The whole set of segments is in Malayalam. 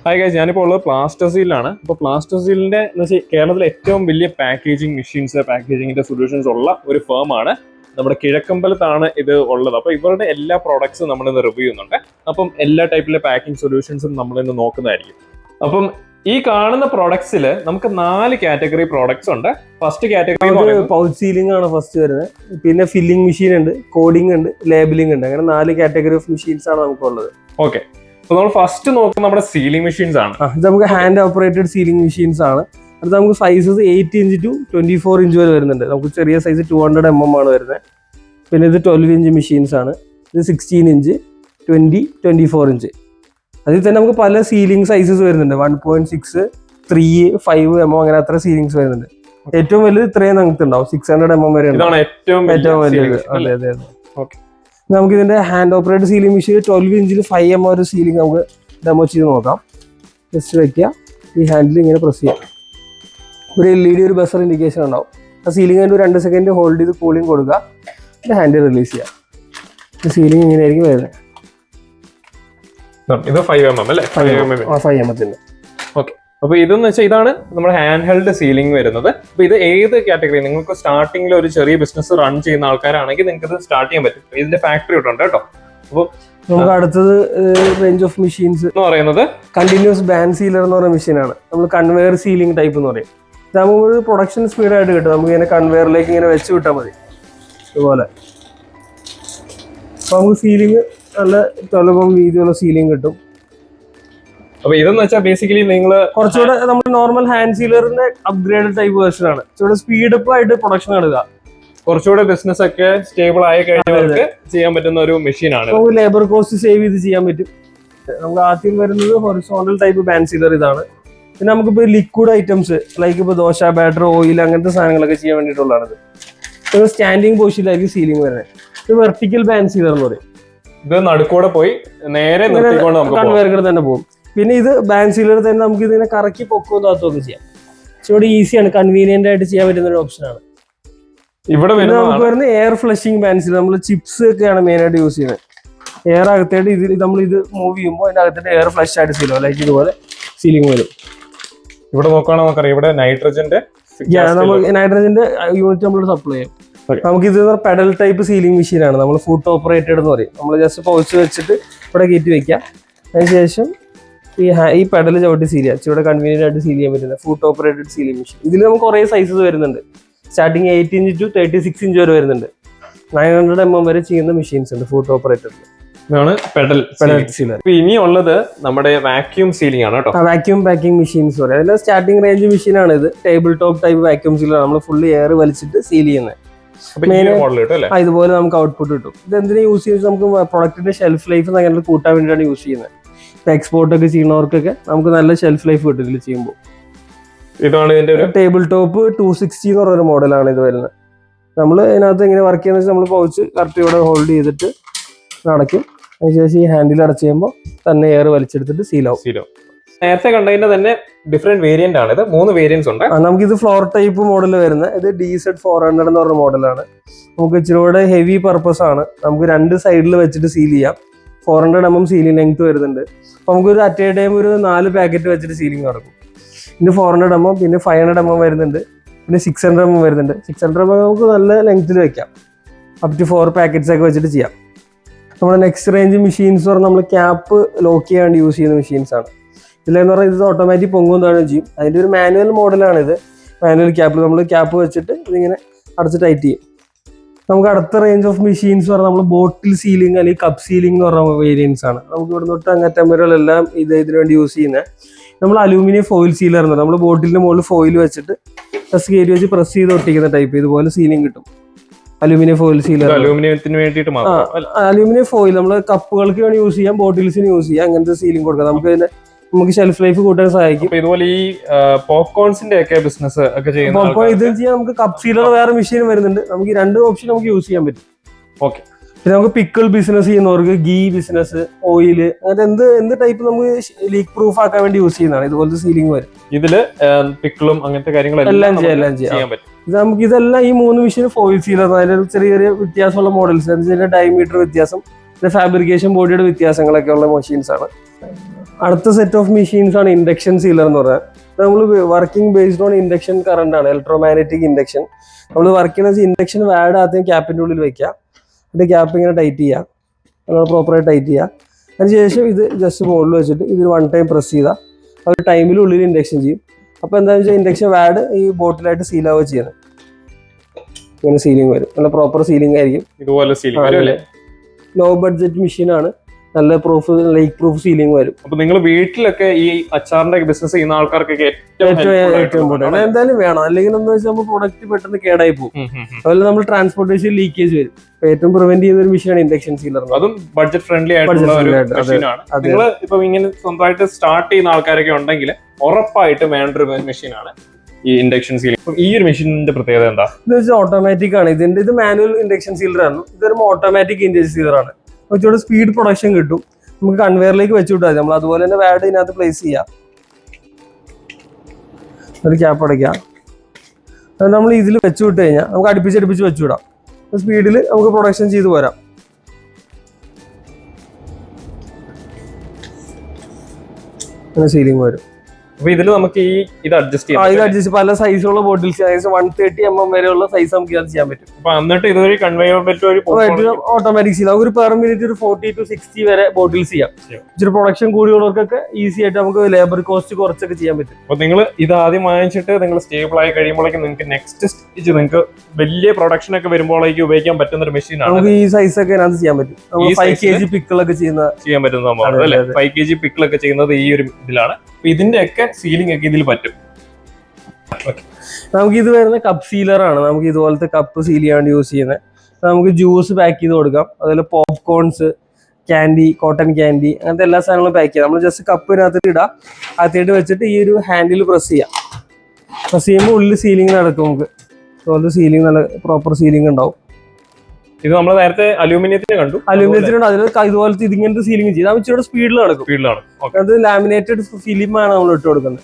ഹായ് ഗൈസ്, ഞാനിപ്പോൾ ഉള്ളത് പ്ലാസ്റ്റസീലാണ്. അപ്പോൾ പ്ലാസ്റ്റസീലിന്റെ എന്ന് വെച്ചാൽ കേരളത്തിലെ ഏറ്റവും വലിയ പാക്കേജിംഗ് മെഷീൻസ്, പാക്കേജിങ്ങിന്റെ സൊല്യൂഷൻസ് ഉള്ള ഒരു ഫേമാണ്. നമ്മുടെ കിഴക്കമ്പലത്താണ് ഇത് ഉള്ളത്. അപ്പോൾ ഇവരുടെ എല്ലാ പ്രോഡക്ട്സും നമ്മളിന്ന് റിവ്യൂ ചെയ്യുന്നുണ്ട്. അപ്പം എല്ലാ ടൈപ്പിലെ പാക്കിംഗ് സൊല്യൂഷൻസും നമ്മളിന്ന് നോക്കുന്നതായിരിക്കും. അപ്പം ഈ കാണുന്ന പ്രോഡക്ട്സിൽ നമുക്ക് 4 കാറ്റഗറി പ്രോഡക്ട്സ് ഉണ്ട്. ഫസ്റ്റ് കാറ്റഗറി പൗച്ച് സീലിംഗ് ആണ് ഫസ്റ്റ് വരുന്നത്. പിന്നെ ഫില്ലിംഗ് മെഷീൻ ഉണ്ട്, കോഡിംഗ് ഉണ്ട്, ലേബലിംഗ് ഉണ്ട്. അങ്ങനെ 4 കാറ്റഗറി ഓഫ് മെഷീൻസ് ആണ് നമുക്കുള്ളത്. ഓക്കെ, അപ്പോൾ നമ്മൾ ഫസ്റ്റ് നോക്കുന്നത് നമ്മുടെ സീലിംഗ് മെഷീൻസ് ആണ്. ഇത് നമുക്ക് ഹാൻഡ് ഓപ്പറേറ്റഡ് സീലിംഗ് മെഷീൻസ് ആണ്. അത് നമുക്ക് സൈസസ് 8 ഇഞ്ച് ടു 24 ഇഞ്ച് വരെ വരുന്നുണ്ട്. നമുക്ക് ചെറിയ സൈസ് 200 mm ആണ് വരുന്നത്. പിന്നെ ഇത് 12 ഇഞ്ച് മെഷീൻസ് ആണ്. ഇത് 16 ഇഞ്ച്, 20, 24 ഇഞ്ച്. അതിൽ തന്നെ നമുക്ക് പല സീലിംഗ് സൈസസ് വരുന്നുണ്ട്. 1.6, 3, 5 mm അങ്ങനെ അത്ര സീലിംഗ്സ് വരുന്നുണ്ട്. ഏറ്റവും വലുത് ഇത്രയും നമുക്ക് ഉണ്ടാവും, 600 mm വരെ ഏറ്റവും വലിയത്. അതെ അതെ അതെ. ഓക്കെ, നമുക്ക് ഇതിന്റെ ഹാൻഡ് ഓപ്പറേറ്റഡ് സീലിംഗ് മെഷീൻ 12 ഇഞ്ചിൽ 5 mm ഒരു സീലിംഗ് നമുക്ക് ഡെമോ ചെയ്ത് നോക്കാം. ജസ്റ്റ് വെക്കുക, ഈ ഹാൻഡിൽ ഇങ്ങനെ പ്രസ് ചെയ്യാം. ഒരു LED ഒരു ബസർ ഇൻഡിക്കേഷൻ ഉണ്ടാവും. ആ സീലിംഗ് ആയിട്ട് 2 സെക്കൻഡ് ഹോൾഡ് ചെയ്ത് കൂളിംഗ് കൊടുക്കുക, ഹാൻഡിൽ റിലീസ് ചെയ്യാം. സീലിംഗ് ഇങ്ങനെയായിരിക്കും വരുന്നത്. ഇത് 5 mm അല്ലേ? 5 mm. ഓക്കെ, അപ്പൊ ഇതെന്ന് വെച്ചാൽ ഇതാണ് നമ്മുടെ ഹാൻഡ് ഹെൽഡ് സീലിംഗ് വരുന്നത്. അപ്പൊ ഇത് ഏത് കാറ്റഗറി, നിങ്ങൾക്ക് സ്റ്റാർട്ടിംഗിൽ ഒരു ചെറിയ ബിസിനസ് റൺ ചെയ്യുന്ന ആൾക്കാരാണെങ്കിൽ നിങ്ങൾക്ക് ഇത് സ്റ്റാർട്ട് ചെയ്യാൻ പറ്റും. ഇതിന്റെ ഫാക്ടറി ഉണ്ട് കേട്ടോ. അപ്പൊ നമുക്ക് അടുത്തത് റേഞ്ച് ഓഫ് മെഷീൻസ് എന്ന് പറയുന്നത് കണ്ടിന്യൂസ് ബാൻഡ് സീലർ എന്ന് പറയുന്ന മെഷീനാണ്. നമ്മൾ കൺവെയർ സീലിംഗ് ടൈപ്പ് എന്ന് പറയും. നമുക്ക് പ്രൊഡക്ഷൻ സ്പീഡായിട്ട് കിട്ടും. നമുക്ക് ഇങ്ങനെ കൺവെയറിലേക്ക് ഇങ്ങനെ വെച്ച് വിട്ടാൽ മതി, ഇതുപോലെ. അപ്പൊ നമുക്ക് സീലിംഗ് നല്ല 12 mm വീതിയുള്ള സീലിംഗ് കിട്ടും. അപ്പൊ ഇതെന്ന് വെച്ചാൽ ബേസിക്കലി നിങ്ങൾ കുറച്ചുകൂടെ നമ്മൾ നോർമൽ ഹാൻഡ് സീലറിന്റെ അപ്ഗ്രേഡ് ടൈപ്പ് വേർഷൻ ആണ്. കുറച്ചുകൂടെ സ്പീഡപ്പ് ആയിട്ട് പ്രൊഡക്ഷൻ എടുക്കുക, കുറച്ചുകൂടെ ബിസിനസ് ഒക്കെ സ്റ്റേബിൾ ആയി കഴിഞ്ഞവർക്ക് ചെയ്യാൻ പറ്റുന്ന ഒരു മെഷീനാണ്. നമുക്ക് ലേബർ കോസ്റ്റ് സേവ് ചെയ്ത് ചെയ്യാൻ പറ്റും. നമുക്ക് ആദ്യം വരുന്നത് ഹൊറിസോണ്ടൽ ടൈപ്പ് ബാൻഡ് സീലർ ഇതാണ്. പിന്നെ നമുക്കിപ്പോ ലിക്വിഡ് ഐറ്റംസ് ലൈക്ക് ഇപ്പൊ ദോശ ബാറ്റർ, ഓയിൽ അങ്ങനത്തെ സാധനങ്ങളൊക്കെ ചെയ്യാൻ വേണ്ടിയിട്ടുള്ളതാണ്. ഇത് സ്റ്റാൻഡിങ് പൊസിഷനിലായിരിക്കും സീലിംഗ് വരുന്നത്. ഇത് വെർട്ടിക്കൽ ബാൻഡ് സീലർ എന്ന് പറയും. ഇത് നടുക്കൂടെ പോയി നേരെ കൺവെയർ തന്നെ പോകും. പിന്നെ ഇത് ബാൻഡ് സീലർ തന്നെ നമുക്ക് ഇതിനെ കറക്കി പൊക്കവും താത്തുമൊക്കെ ചെയ്യാം. ഇവിടെ ഈസിയാണ്, കൺവീനിയന്റ് ആയിട്ട് ചെയ്യാൻ പറ്റുന്ന ഒരു ഓപ്ഷനാണ്. ഇവിടെ നമുക്ക് വരുന്ന എയർ ഫ്ലഷിംഗ് ബാൻഡ് സീലർ. നമ്മൾ ചിപ്സ് ഒക്കെയാണ് മെയിൻ ആയിട്ട് യൂസ് ചെയ്യുന്നത്. എയർ അകത്തായിട്ട് ഇതിൽ നമ്മൾ ഇത് മൂവ് ചെയ്യുമ്പോൾ അതിന്റെ അകത്തായിട്ട് എയർ ഫ്ലഷ് ആയിട്ട് സീലോ ലൈക്ക് ഇതുപോലെ സീലിംഗ് വരും. ഇവിടെ നോക്കുകയാണെങ്കിൽ നമുക്കറിയാം ഇവിടെ നൈട്രജന്റെ യൂണിറ്റ് നമ്മൾ സപ്ലൈ ചെയ്യും. നമുക്ക് ഇത് പെഡൽ ടൈപ്പ് സീലിംഗ് മെഷീനാണ്. നമ്മൾ ഫുട്ട് ഓപ്പറേറ്റഡ് എന്ന് പറയും. നമ്മൾ ജസ്റ്റ് പൗച്ച് വെച്ചിട്ട് ഇവിടെ കയറ്റി വെക്കാം. അതിനുശേഷം ഈ പെഡൽ ചവിട്ടി സീൽ ചെയ്യാം. ഇവിടെ കൺവീനിയന്റ് ആയിട്ട് സീൽ ചെയ്യാൻ പറ്റുന്ന ഫുട്ട് ഓപ്പറേറ്റഡ് സീലിംഗ് മെഷീൻ. ഇതിൽ നമുക്ക് കുറേ സൈസസ് വരുന്നുണ്ട്. സ്റ്റാർട്ടിങ് 8 ഇഞ്ച് ടു 36 ഇഞ്ച് വരെ വരുന്നുണ്ട്. 900 mm വരെ ചെയ്യുന്ന മെഷീൻസ് ഉണ്ട് ഫുട്ട് ഓപ്പറേറ്റഡ്. ഇതാണ് പെഡൽ സീലർ. ഇനി ഉള്ളത് നമ്മുടെ വാക്യൂം സീലിംഗ് ആണ് കേട്ടോ. വാക്യൂം പാക്കിംഗ് മെഷീൻസ് പറയും. അതിന്റെ സ്റ്റാർട്ടിംഗ് റേഞ്ച് മെഷീനാണ് ഇത്. Table top type vacuum sealer. നമ്മൾ ഫുള്ള് എയർ വലിച്ചിട്ട് സീൽ ചെയ്യുന്നത്. ഇതുപോലെ നമുക്ക് ഔട്ട്പുട്ട് കിട്ടും. ഇത് എന്തിനാ യൂസ് ചെയ്യുന്നത്? നമുക്ക് പ്രൊഡക്റ്റിന്റെ ഷെൽഫ് ലൈഫ് അങ്ങനെ കൂട്ടാൻ വേണ്ടിയിട്ടാണ് യൂസ് ചെയ്യുന്നത്. എക്സ്പോർട്ട് ഒക്കെ ചെയ്യുന്നവർക്കൊക്കെ നമുക്ക് നല്ല ഷെൽഫ് ലൈഫ് കിട്ടും ഇതിൽ ചെയ്യുമ്പോൾ. ഇതാണ് ഇതിന്റെ ടേബിൾ ടോപ്പ് 260 എന്ന് പറയുന്ന മോഡലാണ് ഇത് വരുന്നത്. നമ്മൾ ഇതിനകത്ത് എങ്ങനെ വർക്ക് ചെയ്യുന്ന വെച്ചാൽ നമ്മൾ പൗച്ച് കറക്റ്റ് ഇവിടെ ഹോൾഡ് ചെയ്തിട്ട് അടയ്ക്കും. അതിനുശേഷം ഈ ഹാൻഡിൽ അടച്ചു ചെയ്യുമ്പോൾ തന്നെ എയർ വലിച്ചെടുത്തിട്ട് സീലാവും. നേരത്തെ കണ്ടതിന്റെ തന്നെ ഡിഫറെന്റ് വേരിയന്റ് ആണ് ഇത്. 3 വേരിയന്റ്സ് ഉണ്ട്. നമുക്കിത് ഫ്ലോർ ടൈപ്പ് മോഡൽ വരുന്നത്. ഇത് DZ400 എന്ന് പറഞ്ഞ മോഡലാണ്. നമുക്ക് ഇച്ചിരി കൂടെ ഹെവി പർപ്പസ് ആണ്. നമുക്ക് 2 സൈഡിൽ വെച്ചിട്ട് സീൽ ചെയ്യാം. 400 mm സീലിംഗ് ലെങ്ത് വരുന്നുണ്ട്. അപ്പൊ നമുക്കൊരു അറ്റ് എ ടൈം ഒരു 4 പാക്കറ്റ് വെച്ചിട്ട് സീലിംഗ് നടക്കും. ഇത് 400 mm, പിന്നെ 500 mm വരുന്നുണ്ട്, പിന്നെ 600 mm വരുന്നുണ്ട്. 600 mm നമുക്ക് നല്ല ലെങ്ത്തിൽ വെക്കാം. അപ് ടു 4 പാക്കറ്റ്സ് ഒക്കെ വെച്ചിട്ട് ചെയ്യാം. നമ്മുടെ നെക്സ്റ്റ് റേഞ്ച് മെഷീൻസ് പറഞ്ഞാൽ നമ്മൾ ക്യാപ്പ് ലോക്ക് ചെയ്യാണ്ട് യൂസ് ചെയ്യുന്ന മെഷീൻസ് ആണ്. ഇതിലെന്ന് പറഞ്ഞാൽ ഇത് ഓട്ടോമാറ്റിക് പൊങ്ങും താഴുകയും ചെയ്യും. അതിൻ്റെ ഒരു മാനുവൽ മോഡലാണ് ഇത്. മാനുവൽ ക്യാപ്പ് നമ്മൾ ക്യാപ്പ് വെച്ചിട്ട് ഇതിങ്ങനെ അടച്ച് ടൈറ്റ് ചെയ്യും. നമുക്ക് അടുത്ത റേഞ്ച് ഓഫ് മെഷീൻസ് പറഞ്ഞാൽ നമ്മൾ ബോട്ടിൽ സീലിംഗ് അല്ലെങ്കിൽ കപ്പ് സീലിംഗ് എന്ന് പറഞ്ഞ വേരിയൻസ് ആണ്. നമുക്ക് ഇവിടെ തൊട്ട് അങ്ങറ്റം വരെയെല്ലാം ഇതിനു വേണ്ടി യൂസ് ചെയ്യുന്നത്. നമ്മൾ അലൂമിനിയം ഫോയിൽ സീലർ എന്ന് പറയും. നമ്മൾ ബോട്ടിലിന്റെ മുകളിൽ ഫോയിൽ വെച്ചിട്ട് പ്രസ് കയറി വെച്ച് പ്രസ് ചെയ്ത് ഒട്ടിക്കുന്ന ടൈപ്പ് ഇതുപോലെ സീലിംഗ് കിട്ടും. Aluminium foil sealer. അലൂമിനിയത്തിന് വേണ്ടിയിട്ട് അലൂമിനിയം ഫോയിൽ നമ്മൾ കപ്പുകൾക്ക് വേണ്ടി യൂസ് ചെയ്യാം, ബോട്ടിൽസിന് യൂസ് ചെയ്യാം. അങ്ങനത്തെ സീലിംഗ് കൊടുക്കാം. നമുക്ക് ഷെൽഫ് ലൈഫ് കൂട്ടാൻ സഹായിക്കും. ഇതുപോലെ ഈ പോപ്കോൺസിന്റെ ഒക്കെ ബിസിനസ് ഒക്കെ ചെയ്യുന്ന പോപ്കോൺ ഇത് ചെയ്യാൻ നമുക്ക് കപ്പ് സീലർ വേറെ മെഷീൻ വരുന്നുണ്ട്. നമുക്ക് ഈ 2 ഓപ്ഷൻ നമുക്ക് യൂസ് ചെയ്യാൻ പറ്റും. ഓക്കെ, പിന്നെ നമുക്ക് പിക്കിൾ ബിസിനസ് ചെയ്യുന്നവർക്ക് ഗീ ബിസിനസ്, ഓയിൽ, അങ്ങനത്തെ എന്ത് ടൈപ്പ് നമുക്ക് ലീക്ക് പ്രൂഫ് ആക്കാൻ വേണ്ടി യൂസ് ചെയ്യുന്നതാണ് ഇതുപോലത്തെ സീലിംഗ് വരും. ഇതില് പിക്കിളും അങ്ങനത്തെ കാര്യങ്ങളെല്ലാം ചെയ്യാൻ പറ്റും. ഇത് നമുക്ക് ഇതെല്ലാം ഈ 3 മെഷീൻ ഫോയിൽ സീലർ. അതിൽ ചെറിയ ചെറിയ വ്യത്യാസമുള്ള മോഡൽസ്, ഡയമീറ്റർ വ്യത്യാസം, ഫാബ്രിക്കേഷൻ ബോഡിയുടെ വ്യത്യാസങ്ങളൊക്കെ ഉള്ള മെഷീൻസ് ആണ്. അടുത്ത സെറ്റ് ഓഫ് മെഷീൻസ് ആണ് ഇൻഡക്ഷൻ സീലർ എന്ന് പറയുന്നത്. നമ്മൾ working based on induction current ആണ്, ഇലക്ട്രോമാഗ്നറ്റിക് ഇൻഡക്ഷൻ. നമ്മൾ വർക്ക് ചെയ്യുന്നത് ഇൻഡക്ഷൻ വാഡ് ആദ്യം ക്യാപ്പിൻ്റെ ഉള്ളിൽ വെക്കുക, എന്നിട്ട് ക്യാപ്പ് ഇങ്ങനെ ടൈറ്റ് ചെയ്യുക, നമ്മൾ പ്രോപ്പറായിട്ട് ടൈറ്റ് ചെയ്യുക. അതിനുശേഷം ഇത് ജസ്റ്റ് മുകളിൽ വെച്ചിട്ട് ഇത് 1 ടൈം പ്രസ് ചെയ്താൽ ആ ഒരു ടൈമിനുള്ളിൽ ഇൻഡക്ഷൻ ചെയ്യും. അപ്പോൾ എന്താണെന്ന് വെച്ചാൽ ഇൻഡക്ഷൻ വാഡ് ഈ ബോട്ടിലായിട്ട് സീലാവുക ചെയ്യുന്നത്. ഇങ്ങനെ സീലിംഗ് വരും, നല്ല പ്രോപ്പർ സീലിംഗ് ആയിരിക്കും. ഇതുപോലെ ലോ ബഡ്ജറ്റ് മെഷീനാണ്, നല്ല ലീക്ക് പ്രൂഫ് സീലിംഗ് വരും. അപ്പൊ നിങ്ങൾ വീട്ടിലൊക്കെ ഈ അച്ചാറിന്റെ ബിസിനസ് ചെയ്യുന്ന ആൾക്കാർക്കൊക്കെ ഏറ്റവും ഇമ്പോർട്ടന്റ് എന്തായാലും വേണം, അല്ലെങ്കിൽ എന്ന് വെച്ചാൽ നമ്മൾ പ്രൊഡക്റ്റ് പെട്ടെന്ന് കേടായി പോകും. അതുപോലെ നമ്മൾ ട്രാൻസ്പോർട്ടേഷൻ ലീക്കേജ് വരും. ഏറ്റവും പ്രിവെന്റ് ചെയ്യുന്ന ഒരു മെഷീനാണ് ഇൻഡക്ഷൻ സീലർ. അതും ബഡ്ജറ്റ് ഫ്രണ്ട്ലി ആയിട്ടുള്ള ഒരു മെഷീനാണ്. നിങ്ങൾ ഇപ്പൊ ഇങ്ങനെ സ്വന്തമായിട്ട് സ്റ്റാർട്ട് ചെയ്യുന്ന ആൾക്കാരൊക്കെ ഉണ്ടെങ്കിൽ ഉറപ്പായിട്ടും വേണ്ട ഒരു മെഷീനാണ് ഈ ഇൻഡക്ഷൻ സീലിംഗ്. ഈ ഒരു മെഷീനിന്റെ പ്രത്യേകത എന്താ? ഇത് വെച്ചാൽ ഓട്ടോമാറ്റിക് ആണ്. ഇത് മാനുവൽ ഇൻഡക്ഷൻ സീലർ ആണ്, ഇതൊരു ഓട്ടോമാറ്റിക് ഇൻഡക്ഷൻ സീലർ ആണ്. കുറച്ചുകൂടെ സ്പീഡ് പ്രൊഡക്ഷൻ കിട്ടും. നമുക്ക് കൺവെയറിലേക്ക് വെച്ച് വിട്ടാൽ മതി. നമ്മൾ അതുപോലെ തന്നെ വാഡ് ഇതിനകത്ത് പ്ലേസ് ചെയ്യാം, ഒരു ക്യാപ്പ് അടയ്ക്കാം. അത് നമ്മൾ ഇതിൽ വെച്ച് വിട്ട് കഴിഞ്ഞാൽ നമുക്ക് അടുപ്പിച്ച് വെച്ച് വിടാം. സ്പീഡിൽ നമുക്ക് പ്രൊഡക്ഷൻ ചെയ്ത് പോരാം. അങ്ങനെ സീലിംഗ് വരും. അപ്പൊ ഇതിൽ നമുക്ക് ഇത് അഡ്ജസ്റ്റ് ചെയ്യാം. ഇത് അഡ്ജസ്റ്റ് പല സൈസുള്ള ബോട്ടിൽസ്, ഏകദേശം 130 mm വരെയുള്ള സൈസ് നമുക്ക് ഇത് ചെയ്യാൻ പറ്റും. അപ്പൊ എന്നിട്ട് ഇതൊരു കൺവെയർ ബെൽറ്റ് ഓട്ടോമാറ്റിക് സീൽ, ഒരു പെർ മിനിറ്റ് ഒരു 40 to 60 വരെ ബോട്ടിൽസ് ചെയ്യാം. ഇച്ചിരി പ്രൊഡക്ഷൻ കൂടിയുള്ളവർക്കൊക്കെ ഈസി ആയിട്ട് നമുക്ക് ലേബർ കോസ്റ്റ് കുറച്ചൊക്കെ ചെയ്യാൻ പറ്റും. അപ്പൊ നിങ്ങൾ ഇത് ആദ്യം വാങ്ങിച്ചിട്ട് നിങ്ങൾ സ്റ്റേബിൾ ആയി കഴിയുമ്പോഴേക്കും നിങ്ങൾക്ക് നെക്സ്റ്റ് സ്റ്റേജ് നിങ്ങൾക്ക് വലിയ പ്രൊഡക്ഷൻ ഒക്കെ വരുമ്പോഴേക്കും ഉപയോഗിക്കാൻ പറ്റുന്ന ഒരു മെഷീനാണ്. നമുക്ക് ഈ സൈസ് ഒക്കെ അതിനകത്ത് ചെയ്യാൻ പറ്റും. 5 kg പിക്കിളൊക്കെ ചെയ്യാൻ പറ്റുന്ന സംഭവമാണ് അല്ലെ. 5 kg പിക്കിളൊക്കെ ചെയ്യുന്നത് ഈ ഒരു ഇതിലാണ്. ഇതിന്റെ ഒക്കെ സീലിംഗ് ഒക്കെ ഇതിൽ പറ്റും. നമുക്ക് ഇത് വരുന്ന കപ്പ് സീലർ ആണ്. നമുക്ക് ഇതുപോലത്തെ കപ്പ് സീൽ ചെയ്യാൻ വേണ്ടി യൂസ് ചെയ്യുന്നത്. നമുക്ക് ജ്യൂസ് പാക്ക് ചെയ്ത് കൊടുക്കാം, അതുപോലെ പോപ്കോൺസ്, ക്യാൻഡി, കോട്ടൺ ക്യാൻഡി, അങ്ങനത്തെ എല്ലാ സാധനങ്ങളും പാക്ക് ചെയ്യാം. നമ്മൾ ജസ്റ്റ് കപ്പിനകത്തിട്ട് ഇടാം, അകത്തേട്ട് വെച്ചിട്ട് ഈ ഒരു ഹാൻഡിൽ പ്രസ് ചെയ്യാം. പ്രസ് ചെയ്യുമ്പോൾ ഉള്ളിൽ സീലിംഗ് നടക്കും. നമുക്ക് അതുപോലെ സീലിംഗ് നല്ല പ്രോപ്പർ സീലിംഗ് ഉണ്ടാവും. ഇത് നമ്മൾ നേരത്തെ അലൂമിനിയത്തിന് കണ്ടു. അലൂമിനിയത്തിനുണ്ട്, അതിൽ ഇതുപോലത്തെ ഇതിങ്ങനത്തെ സീലിംഗ് ചെയ്ത് അത് ഇച്ചിരി സ്പീഡിൽ നടക്കും. അത് ലാമിനേറ്റഡ് ഫിലിമാണ് നമ്മൾ ഇട്ട് കൊടുക്കുന്നത്.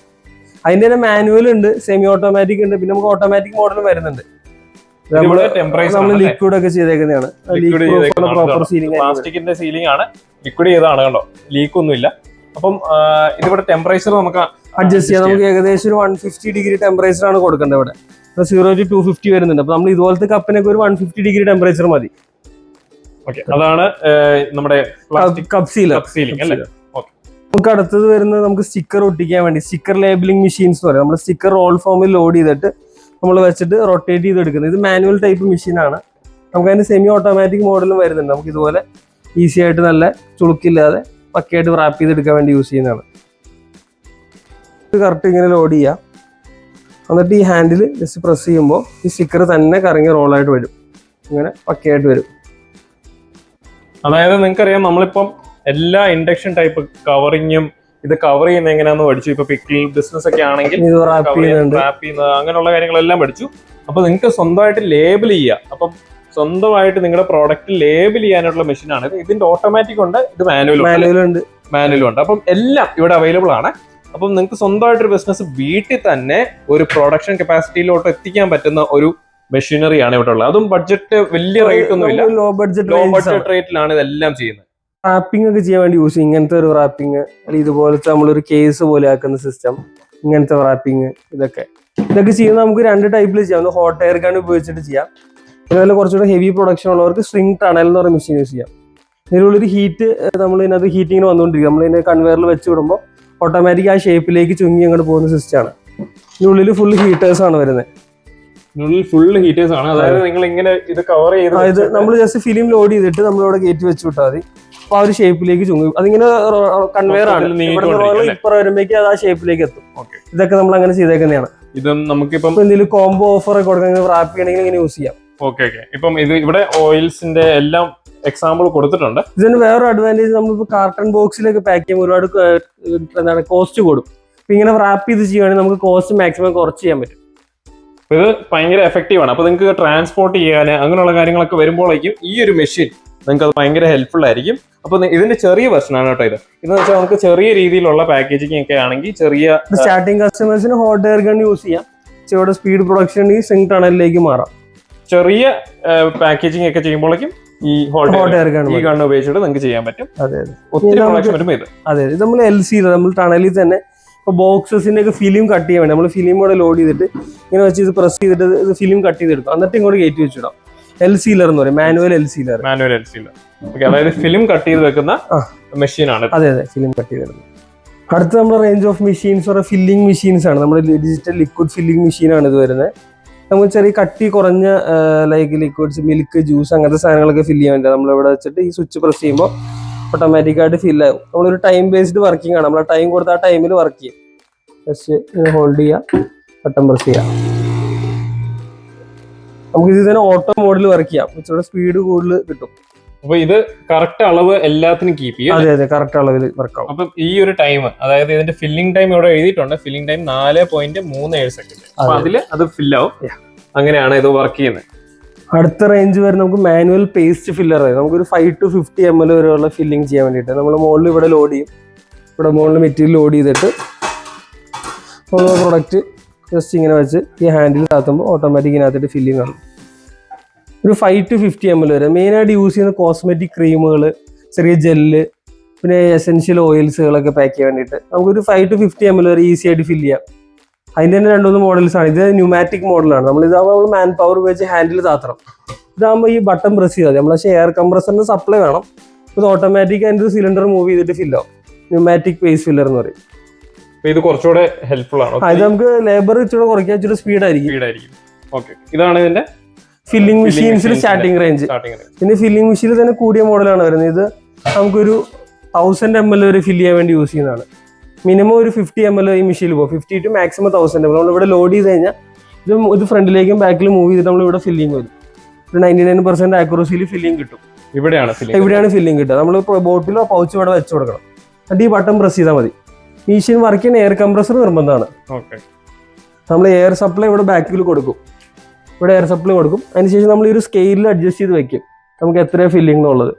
അതിന്റെ തന്നെ മാനുവൽ ഉണ്ട്, സെമി ഓട്ടോമാറ്റിക് ഉണ്ട്, പിന്നെ നമുക്ക് ഓട്ടോമാറ്റിക് മോഡലും വരുന്നുണ്ട്. നമ്മൾ ലിക്വിഡ് ഒക്കെ ചെയ്തേക്കുന്നതാണ്. പ്രോപ്പർ സീലിംഗ്, പ്ലാസ്റ്റിക്കിന്റെ സീലിംഗ് ആണ്, ലിക്വിഡ് ചെയ്താണ്. കണ്ടോ, ലീക്ക് ഒന്നുമില്ല. അപ്പം ഇതിവിടെ ടെമ്പറേച്ചർ നമുക്ക് അഡ്ജസ്റ്റ് ചെയ്യാം. നമുക്ക് ഏകദേശം ഒരു 150 ഡിഗ്രി ടെമ്പറേച്ചർ ആണ് കൊടുക്കേണ്ടത്. ഇവിടെ 0 to 250 വരുന്നുണ്ട്. അപ്പൊ നമ്മൾ ഇതുപോലത്തെ കപ്പിനൊക്കെ ഒരു 150 ഡിഗ്രി ടെമ്പറേച്ചർ മതി. അതാണ് നമ്മുടെ കപ്പ് സീലിംഗ് അല്ലേ. നമുക്ക് അടുത്തത് വരുന്നത് നമുക്ക് സ്റ്റിക്കർ ഒട്ടിക്കാൻ വേണ്ടി സ്റ്റിക്കർ ലേബലിംഗ് മെഷീൻസ് എന്ന് പറയും. നമ്മൾ സ്റ്റിക്കർ റോൾ ഫോമിൽ ലോഡ് ചെയ്തിട്ട് നമ്മൾ വെച്ചിട്ട് റൊട്ടേറ്റ് ചെയ്ത് എടുക്കുന്നത്. ഇത് മാനുവൽ ടൈപ്പ് മെഷീനാണ്. നമുക്ക് അതിന്റെ സെമി ഓട്ടോമാറ്റിക് മോഡലും വരുന്നുണ്ട്. നമുക്ക് ഇതുപോലെ ഈസി ആയിട്ട് നല്ല ചുളുക്കില്ലാതെ പക്കയായിട്ട് റാപ്പ് ചെയ്തെടുക്കാൻ വേണ്ടി യൂസ് ചെയ്യുന്നതാണ്. കറക്റ്റ് ഇങ്ങനെ ലോഡ് ചെയ്യാം, എന്നിട്ട് ഈ ഹാൻഡിൽ ജസ്റ്റ് പ്രസ് ചെയ്യുമ്പോൾ ഈ സ്റ്റിക്കർ തന്നെ കറങ്ങി റോളായിട്ട് വരും. ഇങ്ങനെ പക്കയായിട്ട് വരും. അതായത് നിങ്ങൾക്കറിയാം, നമ്മളിപ്പം എല്ലാ ഇൻഡക്ഷൻ ടൈപ്പ് കവറിങ്ങും ഇത് കവർ ചെയ്യുന്ന എങ്ങനെയാണെന്ന് പഠിച്ചു. ഇപ്പൊ പിക്കിൾ ബിസിനസ് ഒക്കെ ആണെങ്കിൽ റാപ്പ് ചെയ്യുന്നത് അങ്ങനെയുള്ള കാര്യങ്ങളെല്ലാം പഠിച്ചു. അപ്പൊ നിങ്ങൾക്ക് സ്വന്തമായിട്ട് ലേബിൾ ചെയ്യുക. അപ്പം സ്വന്തമായിട്ട് നിങ്ങളുടെ പ്രോഡക്റ്റ് ലേബിൾ ചെയ്യാനുള്ള മെഷീനാണ് ഇത്. ഇതിന്റെ ഓട്ടോമാറ്റിക് ഉണ്ട്, ഇത് മാനുവലും ഉണ്ട്. അപ്പം എല്ലാം ഇവിടെ അവൈലബിൾ ആണ്. അപ്പം നിങ്ങൾക്ക് സ്വന്തമായിട്ടൊരു ബിസിനസ് വീട്ടിൽ തന്നെ ഒരു പ്രൊഡക്ഷൻ കപ്പാസിറ്റിയിലോട്ട് എത്തിക്കാൻ പറ്റുന്ന ഒരു മെഷീനറിയാണ് ഇവിടെ ഉള്ളത്. അതും ബഡ്ജറ്റ് വലിയ റേറ്റ് ഒന്നുമില്ല, ലോ ബഡ്ജറ്റ് റേറ്റിലാണ് ഇതെല്ലാം ചെയ്യുന്നത്. റാപ്പിംഗ് ഒക്കെ ചെയ്യാൻ വേണ്ടി യൂസ് ചെയ്യും. ഇങ്ങനത്തെ ഒരു റാപ്പിംഗ്, അല്ലെങ്കിൽ ഇതുപോലത്തെ നമ്മളൊരു കേസ് പോലെ ആക്കുന്ന സിസ്റ്റം, ഇങ്ങനത്തെ റാപ്പിംഗ്, ഇതൊക്കെ ചെയ്യുന്നത് നമുക്ക് 2 ടൈപ്പിൽ ചെയ്യാം. ഒന്ന് ഹോട്ട് എയർ ഗൺ ഉപയോഗിച്ചിട്ട് ചെയ്യാം. അതുപോലെ കുറച്ചുകൂടെ ഹെവി പ്രൊഡക്ഷൻ ഉള്ളവർക്ക് സ്ട്രിംഗ് ടണൽ എന്ന് പറയുന്ന മെഷീൻ യൂസ് ചെയ്യാം. ഇതിനുള്ളൊരു ഹീറ്റ്, നമ്മൾ ഇതിനകത്ത് ഹീറ്റിങ്ങിന് വന്നുകൊണ്ടിരിക്കും. നമ്മൾ ഇതിനെ കൺവെയറിൽ വെച്ച് വിടുമ്പോൾ ഓട്ടോമാറ്റിക് ആ ഷേപ്പിലേക്ക് ചുങ്ങി അങ്ങോട്ട് പോകുന്ന സിസ്റ്റമാണ്. ഇതിനുള്ളിൽ ഫുൾ ഹീറ്റേഴ്സ് ആണ് വരുന്നത്. ഫുൾ ഹീറ്റേഴ്സ് ആണ്. അതായത് നിങ്ങൾ ഇങ്ങനെ ഇത് കവർ ചെയ്ത് നമ്മൾ ജസ്റ്റ് ഫിലിം ലോഡ് ചെയ്തിട്ട് നമ്മളിവിടെ കയറ്റി വെച്ച് വിട്ടാൽ മതി. അപ്പൊ ആ ഒരു ഷേപ്പിലേക്ക് ചുങ്ങും. അതിങ്ങനെ കൺവെയർ ആണ്, ഇപ്പുറം വരുമ്പോഴേക്കും അത് ആ ഷേപ്പിലേക്ക് എത്തും. ഇതൊക്കെ നമ്മൾ അങ്ങനെ ചെയ്തേക്കുന്നതാണ്. ഇത് നമുക്കിപ്പം എന്തെങ്കിലും കോംബോ ഓഫർ ഒക്കെ കൊടുക്കാൻ റാപ്പ് ചെയ്യണമെങ്കിൽ ഇങ്ങനെ യൂസ് ചെയ്യാം. ഓക്കെ. ഇപ്പം ഇത് ഇവിടെ ഓയിൽസിന്റെ എല്ലാം എക്സാമ്പിൾ കൊടുത്തിട്ടുണ്ട്. ഇതിന് വേറൊരു അഡ്വാൻറ്റേജ്, നമ്മളിപ്പോ കാർട്ടൺ ബോക്സിലേക്ക് പാക്ക് ചെയ്യുമ്പോൾ ഒരുപാട് കോസ്റ്റ് കൂടും. അപ്പൊ ഇങ്ങനെ റാപ്പ് ചെയ്ത് ചെയ്യുവാണെങ്കിൽ നമുക്ക് കോസ്റ്റ് മാക്സിമം കുറച്ച് ചെയ്യാൻ പറ്റും. ഇത് ഭയങ്കര എഫക്റ്റീവ് ആണ്. അപ്പൊ നിങ്ങൾക്ക് ട്രാൻസ്പോർട്ട് ചെയ്യാൻ അങ്ങനെയുള്ള കാര്യങ്ങളൊക്കെ വരുമ്പോഴേക്കും ഈ ഒരു മെഷീൻ നിങ്ങൾക്ക് അത് ഭയങ്കര ഹെൽപ്ഫുൾ ആയിരിക്കും. അപ്പൊ ഇതിന്റെ ചെറിയ വെർഷൻ ആണ് കേട്ടോ ഇത്. ഇതെന്ന് വെച്ചാൽ നമുക്ക് ചെറിയ രീതിയിലുള്ള പാക്കേജിങ് ഒക്കെ ആണെങ്കിൽ ചെറിയ സ്റ്റാർട്ടിംഗ് കസ്റ്റമേഴ്സിന് ഹോട്ട് എയർ ഗൺ യൂസ് ചെയ്യാം. ചെറിയ സ്പീഡ് പ്രൊഡക്ഷൻ സ്ട്രിംഗ് ടണലിലേക്ക് മാറാം. ചെറിയ പാക്കേജിങ് ഒക്കെ ചെയ്യുമ്പോഴേക്കും ഈ ഹോട്ട് എയർ ഗൺ ഈ ഗണ്ണ് ഉപയോഗിച്ചിട്ട് നിങ്ങൾക്ക് ചെയ്യാൻ പറ്റും. അതെ അതെ, ഒത്തിരി പ്രൊഡക്ഷൻ വരുമ്പോൾ ഇത് അതെ ഇത് നമ്മൾ LC നമ്മൾ ടണലിൽ തന്നെ ഇപ്പോൾ ബോക്സസിന്റെ ഒക്കെ ഫിലിം കട്ട് ചെയ്യാൻ വേണ്ടി നമ്മൾ ഫിലിം കൂടെ ലോഡ് ചെയ്തിട്ട് ഇങ്ങനെ വെച്ച് ഇത് പ്രസ് ചെയ്തിട്ട് ഇത് ഫിലിം കട്ട് ചെയ്തെടുക്കും, എന്നിട്ട് ഇങ്ങോട്ട് കയറ്റി വെച്ചിടാം. എൽ സീലർ എന്ന് പറയും, മാനുവൽ എൽ സീലർ. അതായത് ഫിലിം കട്ട് ചെയ്ത് വെക്കുന്ന മെഷീനാണ്. അതെ അതെ, ഫിലിം കട്ട് ചെയ്ത് വെക്കുന്നത്. അടുത്ത നമ്മുടെ റേഞ്ച് ഓഫ് മെഷീൻസ് പറയുക ഫില്ലിംഗ് മെഷീൻസ് ആണ്. നമ്മുടെ ഡിജിറ്റൽ ലിക്വിഡ് ഫില്ലിംഗ് മെഷീനാണ് ഇത് വരുന്നത്. നമുക്ക് ചെറിയ കട്ടി കുറഞ്ഞ ലൈക്ക് ലിക്വിഡ്സ്, മിൽക്ക്, ജ്യൂസ് അങ്ങനത്തെ സാധനങ്ങളൊക്കെ ഫില്ല് ചെയ്യാൻ വേണ്ടി നമ്മളിവിടെ വെച്ചിട്ട് ഈ സ്വിച്ച് പ്രസ് ചെയ്യുമ്പോൾ ഓട്ടോമാറ്റിക്കായിട്ട് ഫില്ല് ആകും. നമ്മളൊരു ടൈം ബേസ്ഡ് വർക്കിംഗ് ആണ്. നമ്മൾ ആ ടൈം കൊടുത്ത ആ ടൈമിൽ വർക്ക് ചെയ്യും. ജസ്റ്റ് ഹോൾഡ് ചെയ്യുക, ബട്ടൺ പ്രസ് ചെയ്യാം. നമുക്ക് ഇത് തന്നെ ഓട്ടോ മോഡിൽ വർക്ക് ചെയ്യാം, ഇച്ചിരി സ്പീഡ് കൂടുതൽ കിട്ടും. അപ്പൊ ഇത് കറക്റ്റ് അളവ് എല്ലാത്തിനും കീപ്പ് ചെയ്യും. അതെ അതെ, കറക്റ്റ് അളവിൽ വർക്ക് ആവും. അപ്പൊ ഈ ഒരു ടൈം, അതായത് ഇതിന്റെ ഫില്ലിംഗ് ടൈം ഇവിടെ എഴുതിയിട്ടുണ്ട്. Filling time 4.37 second. അപ്പൊ അതില് അത് ഫില്ല് ആവും. അങ്ങനെയാണ് ഇത് വർക്ക് ചെയ്യുന്നത്. അടുത്ത റേഞ്ച് വരെ നമുക്ക് മാനുവൽ പേസ്റ്റ് ഫില്ലർ ആയി നമുക്കൊരു 5 to 50 ml വരെയുള്ള ഫില്ലിംഗ് ചെയ്യാൻ വേണ്ടിയിട്ട് നമ്മൾ മുകളിൽ ഇവിടെ ലോഡ് ചെയ്യും. ഇവിടെ മുകളിൽ മെറ്റീരിയൽ ലോഡ് ചെയ്തിട്ട് നമ്മൾ പ്രൊഡക്റ്റ് ജസ്റ്റ് ഇങ്ങനെ വെച്ച് ഈ ഹാൻഡിൽ താത്തുമ്പോൾ ഓട്ടോമാറ്റിക് ഇതിനകത്തിട്ട് ഫില്ലിംഗ് ആണ്. ഒരു 5 to 50 ml വരെ. മെയിനായിട്ട് യൂസ് ചെയ്യുന്ന കോസ്മെറ്റിക് ക്രീമുകൾ, ചെറിയ ജെല്ല്, പിന്നെ എസെൻഷ്യൽ ഓയിൽസുകളൊക്കെ പാക്ക് ചെയ്യാൻ വേണ്ടിയിട്ട് നമുക്കൊരു 5 to 50 ml വരെ ഈസി ആയിട്ട് ഫില്ല് ചെയ്യാം. അതിൻ്റെ തന്നെ 2-3 മോഡൽസ് ആണ്. ഇത് ന്യൂമാറ്റിക് മോഡലാണ്. ഇതാകുമ്പോൾ നമ്മൾ മാൻ പവർ ഉപയോഗിച്ച് ഹാൻഡിൽ താത്തണം. ഇതാകുമ്പോൾ ഈ ബട്ടൺ പ്രസ് ചെയ്താൽ നമ്മൾ എയർ കംപ്രസറിന് സപ്ലൈ വേണം. ഇത് ഓട്ടോമാറ്റിക് അതിൻ്റെ ഒരു സിലിണ്ടർ മൂവ് ചെയ്തിട്ട് ഫില്ലാവും. ന്യൂമാറ്റിക് പേസ് ഫില്ലർ എന്ന് പറയും. ഇത് കുറച്ചുകൂടെ ഹെൽപ്ഫുൾ ആണ്. ഇത് നമുക്ക് ലേബർ ഇച്ചിരി കുറയ്ക്കാൻ ഇച്ചിരി സ്പീഡായിരിക്കും. ഇതാണ് ഇതിന്റെ ഫില്ലിംഗ് മെഷീൻസിൽ സ്റ്റാർട്ടിംഗ് റേഞ്ച്. പിന്നെ ഫില്ലിംഗ് മെഷീനിൽ തന്നെ കൂടിയ മോഡലാണ് വരുന്നത്. ഇത് നമുക്കൊരു 1000 ml വരെ ഫില്ല് ചെയ്യാൻ വേണ്ടി യൂസ് ചെയ്യുന്നതാണ്. മിനിമം ഒരു 50 ml ഈ മെഷീനിൽ പോകും. 50 to maximum 1000 ml. നമ്മൾ ഇവിടെ ലോഡ് ചെയ്ത് കഴിഞ്ഞാൽ ഇത് ഫ്രണ്ടിലേക്കും ബാക്കിലും മൂവ് ചെയ്തിട്ട് നമ്മൾ ഇവിടെ ഫില്ലിംഗ് വരും. ഒരു 99% ആക്യുറസിയിൽ ഫില്ലിംഗ് കിട്ടും. ഇവിടെയാണ് ഫില്ലിംഗ് കിട്ടുക. നമ്മൾ ബോട്ടിലോ പൗച്ചോ ഇവിടെ വെച്ച് കൊടുക്കണം. എന്നിട്ട് ഈ ബട്ടൺ പ്രസ് ചെയ്താൽ മതി. മെഷീൻ വർക്ക് ചെയ്യാൻ എയർ കംപ്രസർ നിർബന്ധമാണ്. നമ്മൾ എയർ സപ്ലൈ ഇവിടെ ബാക്കിൽ കൊടുക്കും. ഇവിടെ എയർ സപ്ലൈ കൊടുക്കും. അതിനുശേഷം നമ്മൾ ഈ ഒരു സ്കെയിലിൽ അഡ്ജസ്റ്റ് ചെയ്ത് വെക്കും നമുക്ക് എത്രയാണ് ഫില്ലിംഗ് എന്നുള്ളത്.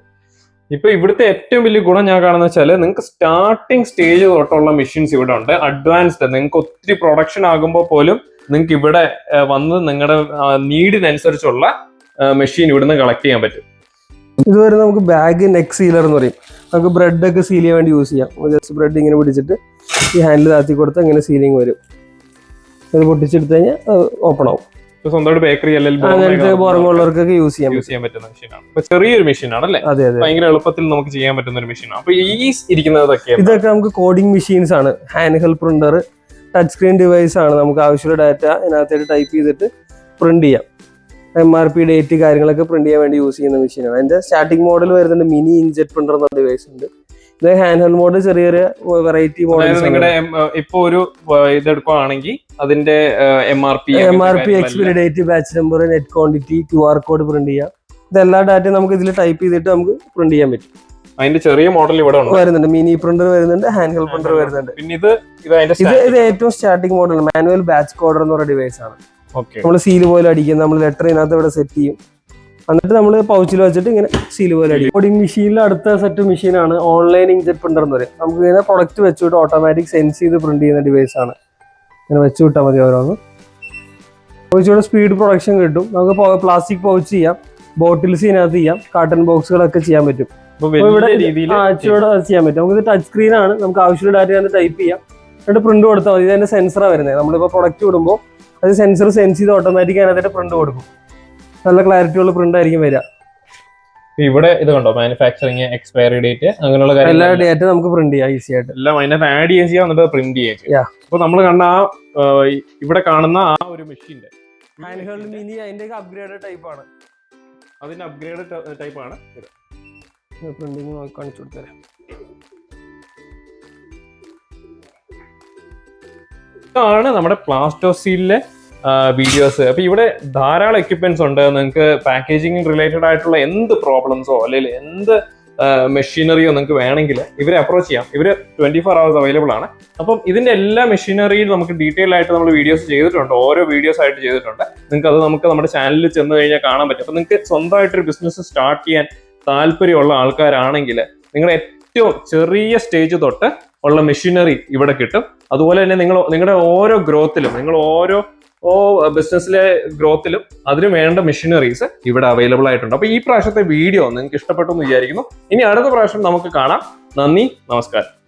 ഇപ്പൊ ഇവിടുത്തെ ഏറ്റവും വലിയ ഗുണം ഞാൻ കാണുന്ന വെച്ചാൽ നിങ്ങൾക്ക് സ്റ്റാർട്ടിങ് സ്റ്റേജ് തൊട്ടുള്ള മെഷീൻസ് ഇവിടെ ഉണ്ട്. അഡ്വാൻസ്ഡ്, നിങ്ങൾക്ക് ഒത്തിരി പ്രൊഡക്ഷൻ ആകുമ്പോൾ പോലും നിങ്ങൾക്ക് ഇവിടെ വന്ന് നിങ്ങളുടെ നീഡിനനുസരിച്ചുള്ള മെഷീൻ ഇവിടുന്ന് കളക്ട് ചെയ്യാൻ പറ്റും. ഇതുവരെ നമുക്ക് ബാഗ് നെക്ക് സീലർ എന്ന് പറയും. നമുക്ക് ബ്രെഡ് ഒക്കെ സീൽ ചെയ്യാൻ വേണ്ടി യൂസ് ചെയ്യാം. ജസ്റ്റ് ബ്രെഡ് ഇങ്ങനെ പിടിച്ചിട്ട് ഈ ഹാൻഡിൽ താത്തി കൊടുത്ത് ഇങ്ങനെ സീലിംഗ് വരും. ഇത് പൊട്ടിച്ചെടുത്ത് കഴിഞ്ഞാൽ ഓപ്പൺ ആവും. സ്വന്തമായിട്ട് ബേക്കറി അങ്ങനത്തെ പുറമുള്ളവർക്കൊക്കെ യൂസ് ചെയ്യാൻ പറ്റുന്ന മെഷീനാണ്. ചെറിയൊരു മെഷീനാണ് അല്ലേ? അതെ അതെ, ഭയങ്കര എളുപ്പത്തിൽ നമുക്ക് ചെയ്യാൻ പറ്റുന്ന ഒരു മെഷീനാണ്. അപ്പൊ ഈ ഇരിക്കുന്നതൊക്കെ ഇതൊക്കെ നമുക്ക് കോഡിംഗ് മെഷീൻസ് ആണ്. Hand held printer, touch screen device ആണ്. നമുക്ക് ആവശ്യമുള്ള ഡാറ്റ ഇതിനകത്തായിട്ട് ടൈപ്പ് ചെയ്തിട്ട് പ്രിന്റ് ചെയ്യാം. MRP ഡേറ്റ് കാര്യങ്ങളൊക്കെ പ്രിന്റ് ചെയ്യാൻ വേണ്ടി യൂസ് ചെയ്യുന്ന മെഷീനാണ്. അതിന്റെ സ്റ്റാർട്ടിംഗ് മോഡൽ വരുന്നുണ്ട്. മിനി ഇൻജെറ്റ് പ്രിന്റർ എന്ന ഡിവൈസ് ഉണ്ട്. ഇത് ഹാൻഡ് ഹെൽഡ് മോഡ് ചെറിയ വെറൈറ്റി മോഡൽസ്. നിങ്ങളുടെ ഇപ്പൊ ഒരു ഇതെടുക്കുകയാണെങ്കിൽ അതിന്റെ MRP, expiry date, batch number, net quantity, QR code print ചെയ്യാം. ഇതെല്ലാ ഡാറ്റയും നമുക്ക് ഇതിൽ ടൈപ്പ് ചെയ്തിട്ട് നമുക്ക് പ്രിന്റ് ചെയ്യാൻ പറ്റും. അതിന്റെ ചെറിയ മോഡൽ ഇവിടെ വരുന്നുണ്ട്. മിനി പ്രിന്റർ വരുന്നുണ്ട്, ഹാൻഡ് ഹെൽഡ് പ്രിന്റർ വരുന്നുണ്ട്. പിന്നെ ഇത് ഏറ്റവും സ്റ്റാർട്ടിംഗ് മോഡൽ മാനുവൽ ബാച്ച് കോഡർ എന്ന് പറയുന്ന ഡിവൈസ് ആണ്. നമ്മൾ സീല് പോലെ അടിക്കും. നമ്മൾ ലെറ്റർ ഇതിനകത്ത് ഇവിടെ സെറ്റ് ചെയ്യും. എന്നിട്ട് നമ്മൾ പൗച്ചിൽ വെച്ചിട്ട് ഇങ്ങനെ സീല് പോലെ അടിക്കും. കോഡിംഗ് മെഷീനിൽ അടുത്ത സെറ്റ് മെഷീനാണ് ഓൺലൈൻ ഇൻജെറ്റ് പ്രിന്റർ എന്ന് പറയും. നമുക്ക് ഇങ്ങനെ പ്രൊഡക്റ്റ് വെച്ചുവിട്ട് ഓട്ടോമാറ്റിക് സെൻസ് ചെയ്ത് പ്രിന്റ് ചെയ്യുന്ന ഡിവൈസ് ആണ്. ഇങ്ങനെ വെച്ച് വിട്ടാൽ മതി. ഓരോന്ന് കുറച്ചുകൂടെ സ്പീഡ് പ്രൊഡക്ഷൻ കിട്ടും. നമുക്ക് പ്ലാസ്റ്റിക് പൗച്ച് ചെയ്യാം, ബോട്ടിൽസ് ഇതിനകത്ത് ചെയ്യാം, കാർട്ടൺ ബോക്സുകളൊക്കെ ചെയ്യാൻ പറ്റും. ഇവിടെ ചെയ്യാൻ പറ്റും. നമുക്ക് ടച്ച് സ്ക്രീൻ ആണ്. നമുക്ക് ആവശ്യമുള്ള ഡാറ്റ ടൈപ്പ് ചെയ്യാം, എന്നിട്ട് പ്രിന്റ് കൊടുത്താൽ മതി. ഇതിന്റെ സെൻസറാണ് വരുന്നത്. നമ്മളിപ്പോൾ പ്രൊഡക്റ്റ് വിടുമ്പോൾ അത് സെൻസർ സെൻസ് ചെയ്ത് ഓട്ടോമാറ്റിക് അതിനകത്ത് പ്രിന്റ് കൊടുക്കും. നല്ല ക്ലാരിറ്റി ഉള്ള പ്രിന്റ് ആയിരിക്കും വരിക. ഇവിടെ ഇത് കണ്ടോ, മാനുഫാക്ചറിങ്, എക്സ്പയറി ഡേറ്റ്, അങ്ങനെയുള്ള എല്ലാ ഡേറ്റ് നമുക്ക് പ്രിന്റ് ചെയ്യാം ഈസി ആയിട്ട്. എല്ലാം അതിനകത്ത് ആഡ് ചെയ്യുകയും ചെയ്യാം, എന്നിട്ട് പ്രിന്റ് ചെയ്യുകയും ചെയ്യാം. അപ്പൊ നമ്മൾ കണ്ട ഇവിടെ കാണുന്ന ആ ഒരു മെഷീന്റെ ഹാൻഡ് ഹെൽഡ് മിനി അതിന്റെ അപ്ഗ്രേഡ് ടൈപ്പ് ആണ്. അതിന്റെ അപ്ഗ്രേഡ് ടൈപ്പ് ആണ് ഇത്. പ്രിന്റിംഗ് കാണിച്ചു കൊടുത്തരാം. ഇതാണ് നമ്മുടെ പ്ലാസ്റ്റോസീലിലെ വീഡിയോസ്. അപ്പൊ ഇവിടെ ധാരാളം എക്യുപ്മെന്റ്സ് ഉണ്ട്. നിങ്ങൾക്ക് പാക്കേജിംഗ് റിലേറ്റഡ് ആയിട്ടുള്ള എന്ത് പ്രോബ്ലംസോ അല്ലെങ്കിൽ എന്ത് മെഷീനറിയോ നിങ്ങൾക്ക് വേണമെങ്കിൽ ഇവരെ അപ്രോച്ച് ചെയ്യാം. ഇവര് 24 hours അവൈലബിൾ ആണ്. അപ്പം ഇതിന്റെ എല്ലാ മെഷീനറിയും നമുക്ക് ഡീറ്റെയിൽ ആയിട്ട് നമ്മൾ വീഡിയോസ് ചെയ്തിട്ടുണ്ട്. ഓരോ വീഡിയോസ് ആയിട്ട് ചെയ്തിട്ടുണ്ട്. നിങ്ങൾക്ക് അത് നമുക്ക് നമ്മുടെ ചാനലിൽ ചെന്ന് കഴിഞ്ഞാൽ കാണാൻ പറ്റും. അപ്പൊ നിങ്ങൾക്ക് സ്വന്തമായിട്ടൊരു ബിസിനസ് സ്റ്റാർട്ട് ചെയ്യാൻ താല്പര്യമുള്ള ആൾക്കാരാണെങ്കിൽ നിങ്ങളുടെ ഏറ്റവും ചെറിയ സ്റ്റേജ് തൊട്ട് ഉള്ള മെഷീനറി ഇവിടെ കിട്ടും. അതുപോലെ തന്നെ നിങ്ങളുടെ ഓരോ ഗ്രോത്തിലും, നിങ്ങൾ ഓരോ ബിസിനസ്സിലെ ഗ്രോത്തിലും അതിന് വേണ്ട മെഷീനറീസ് ഇവിടെ അവൈലബിൾ ആയിട്ടുണ്ട്. അപ്പൊ ഈ പ്രാവശ്യത്തെ വീഡിയോ നിങ്ങൾക്ക് ഇഷ്ടപ്പെട്ടു എന്ന് വിചാരിക്കുന്നു. ഇനി അടുത്ത പ്രാവശ്യം നമുക്ക് കാണാം. നന്ദി, നമസ്കാരം.